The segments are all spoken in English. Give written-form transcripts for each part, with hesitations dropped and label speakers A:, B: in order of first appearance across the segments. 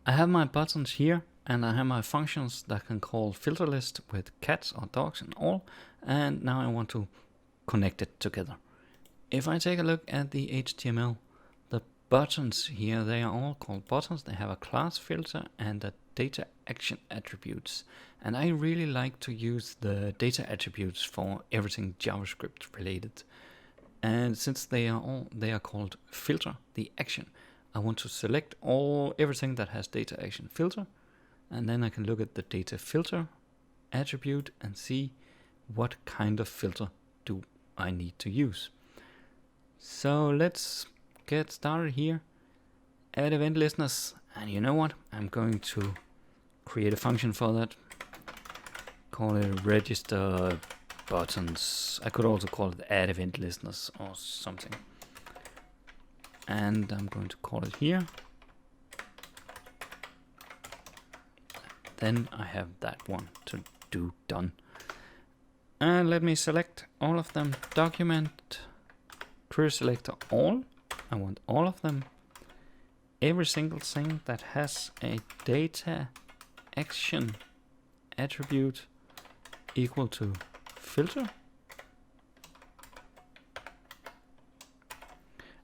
A: I have my buttons here, and I have my functions that can call filter list with cats or dogs and all, and now I want to connect it together. If I take a look at the HTML, the buttons here, they are all called buttons. They have a class filter and a data action attributes. And I really like to use the data attributes for everything JavaScript related. And since they are called filter, the action, I want to select everything that has data action filter, and then I can look at the data filter attribute and see what kind of filter do I need to use. So let's get started here. Add event listeners, and you know what? I'm going to create a function for that. Call it register buttons. I could also call it add event listeners or something. And I'm going to call it here. Then I have that one to do done. And let me select all of them. Document, query selector all. I want all of them. Every single thing that has a data action attribute equal to filter.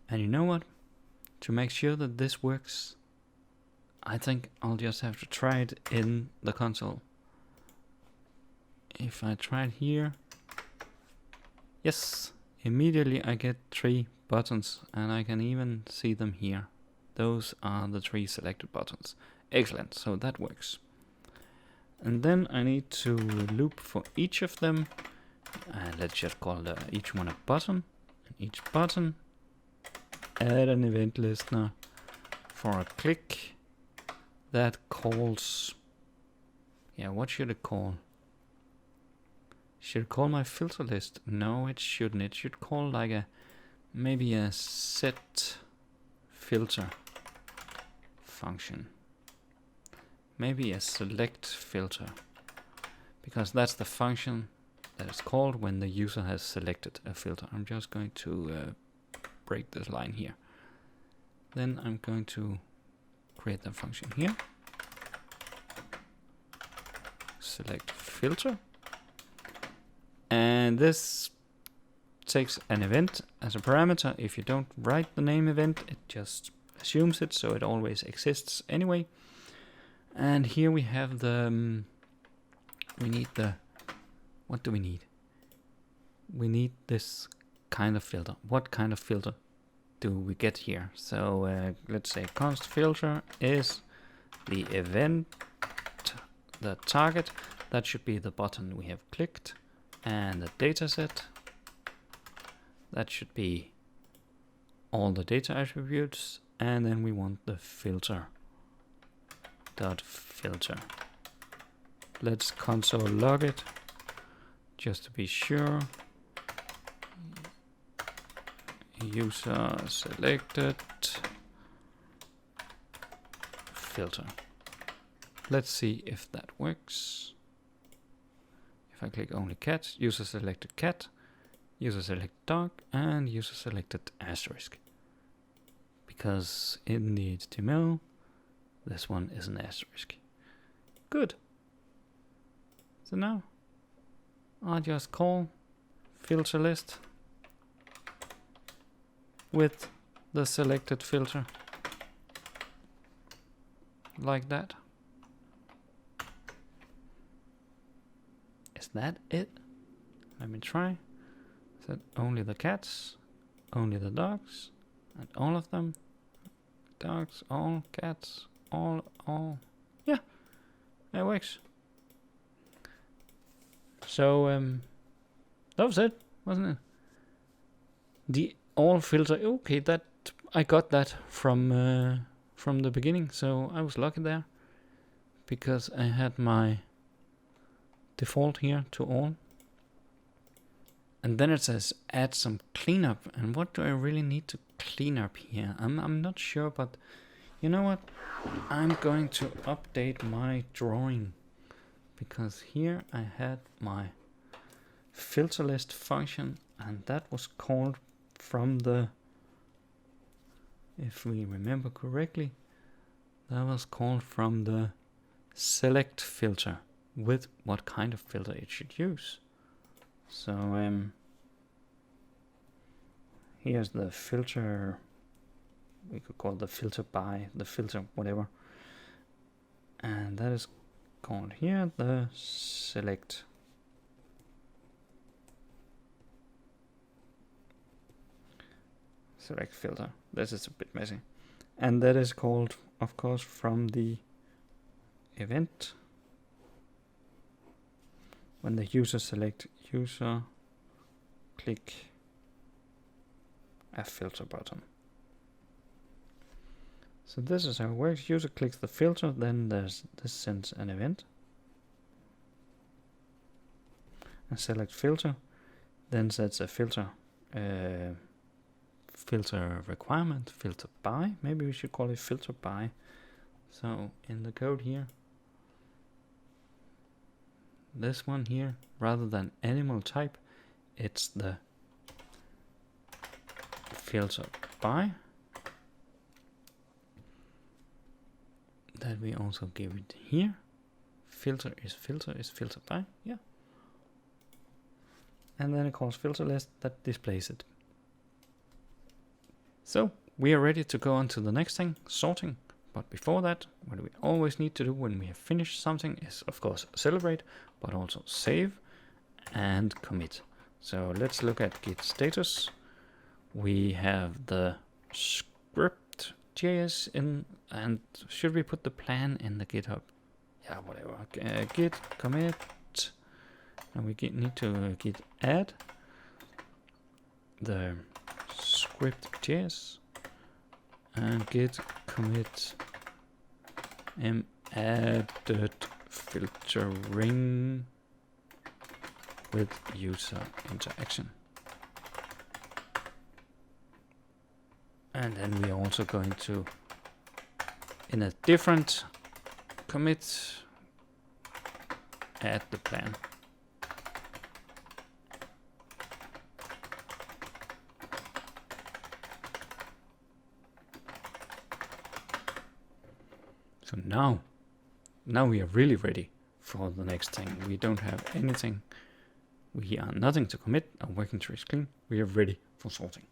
A: And you know what? To make sure that this works, I think I'll just have to try it in the console. If I try it here, yes, immediately I get 3 buttons, and I can even see them here. Those are the 3 selected buttons. Excellent, so that works. And then I need to loop for each of them. And let's just call each one a button. And each button, add an event listener for a click that calls, what should it call? Should it call my filter list? No, it shouldn't. It should call like maybe a set filter function. Maybe a select filter, because that's the function that is called when the user has selected a filter. I'm just going to break this line here. Then I'm going to create the function here. Select filter. And this takes an event as a parameter. If you don't write the name event, it just assumes it, so it always exists anyway. And here we have the, what do we need? We need this kind of filter. What kind of filter do we get here? So let's say const filter is the event, the target. That should be the button we have clicked. And the dataset, that should be all the data attributes. And then we want the filter. Dot filter. Let's console log it just to be sure. User selected filter. Let's see if that works. If I click only cat, user selected cat, user selected dog, and user selected asterisk. Because in the HTML, this one is an asterisk. Good. So now I'll just call filter list with the selected filter. Like that. Is that it? Let me try. Set only the cats, only the dogs, and all of them. Dogs, all cats, all. Yeah, that works. So that was it, wasn't it? The all filter. Okay, that I got that from the beginning, so I was lucky there, because I had my default here to all. And then it says add some cleanup. And what do I really need to clean up here? I'm not sure, but you know what? I'm going to update my drawing, because here I had my filter list function, and that was called from the, if we remember correctly, That was called from the select filter with what kind of filter it should use. So here's the filter. We could call the filter by, the filter whatever. And that is called here the select filter. This is a bit messy. And that is called, of course, from the event. When the user select user, click a filter button. So this is how it works. User clicks the filter, then this sends an event. And select filter, then sets a filter. Filter requirement, filter by. Maybe we should call it filter by. So in the code here, this one here, rather than animal type, it's the filter by. That we also give it here. Filter is filter by, yeah. And then it calls filter list that displays it. So we are ready to go on to the next thing, sorting. But before that, what we always need to do when we have finished something is, of course, celebrate, but also save and commit. So let's look at git status. We have the script.js in, and should we put the plan in the GitHub? Yeah, whatever. Git commit, and we need to git add the script.js and git commit added filtering with user interaction. And then we are also going to, in a different commit, add the plan. So now we are really ready for the next thing. We don't have anything. We are nothing to commit. Our working tree is clean. We are ready for sorting.